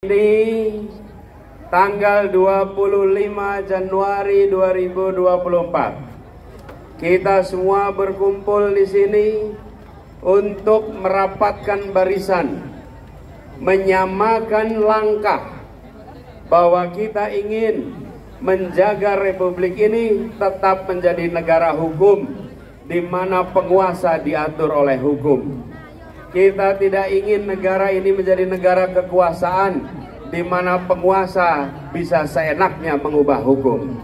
Ini tanggal 25 Januari 2024. Kita semua berkumpul di sini untuk merapatkan barisan, menyamakan langkah bahwa kita ingin menjaga republik ini tetap menjadi negara hukum di mana penguasa diatur oleh hukum. Kita tidak ingin negara ini menjadi negara kekuasaan di mana penguasa bisa seenaknya mengubah hukum.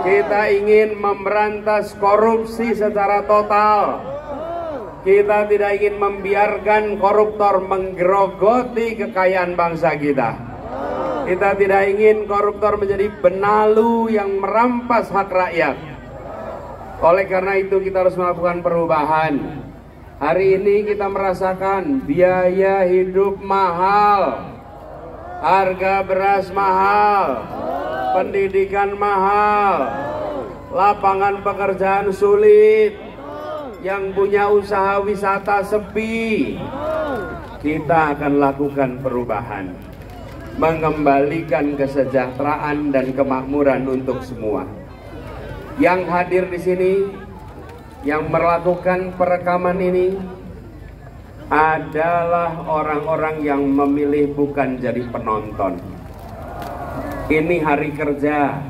Kita ingin memberantas korupsi secara total. Kita tidak ingin membiarkan koruptor menggerogoti kekayaan bangsa kita. Kita tidak ingin koruptor menjadi benalu yang merampas hak rakyat. Oleh karena itu kita harus melakukan perubahan. Hari ini kita merasakan biaya hidup mahal, harga beras mahal, pendidikan mahal, lapangan pekerjaan sulit, yang punya usaha wisata sepi. Kita akan lakukan perubahan, mengembalikan kesejahteraan dan kemakmuran untuk semua. Yang hadir di sini, yang melakukan perekaman ini adalah orang-orang yang memilih bukan jadi penonton. Ini hari kerja,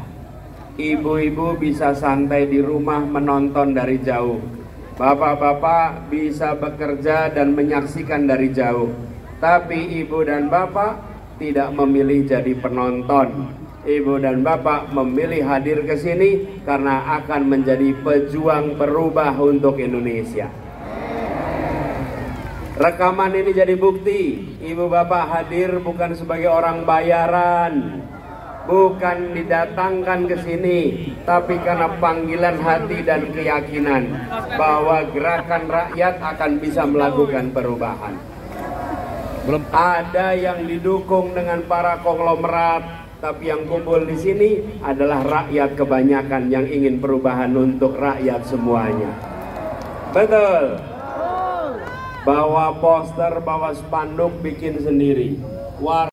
ibu-ibu bisa santai di rumah menonton dari jauh. Bapak-bapak bisa bekerja dan menyaksikan dari jauh. Tapi ibu dan bapak tidak memilih jadi penonton. Ibu dan bapak memilih hadir ke sini karena akan menjadi pejuang berubah untuk Indonesia. Rekaman ini jadi bukti. Ibu bapak hadir bukan sebagai orang bayaran, bukan didatangkan ke sini, tapi karena panggilan hati dan keyakinan bahwa gerakan rakyat akan bisa melakukan perubahan. Belum ada yang didukung dengan para konglomerat, tapi yang kumpul di sini adalah rakyat kebanyakan yang ingin perubahan untuk rakyat semuanya. Betul. Bawa poster, bawa spanduk, bikin sendiri.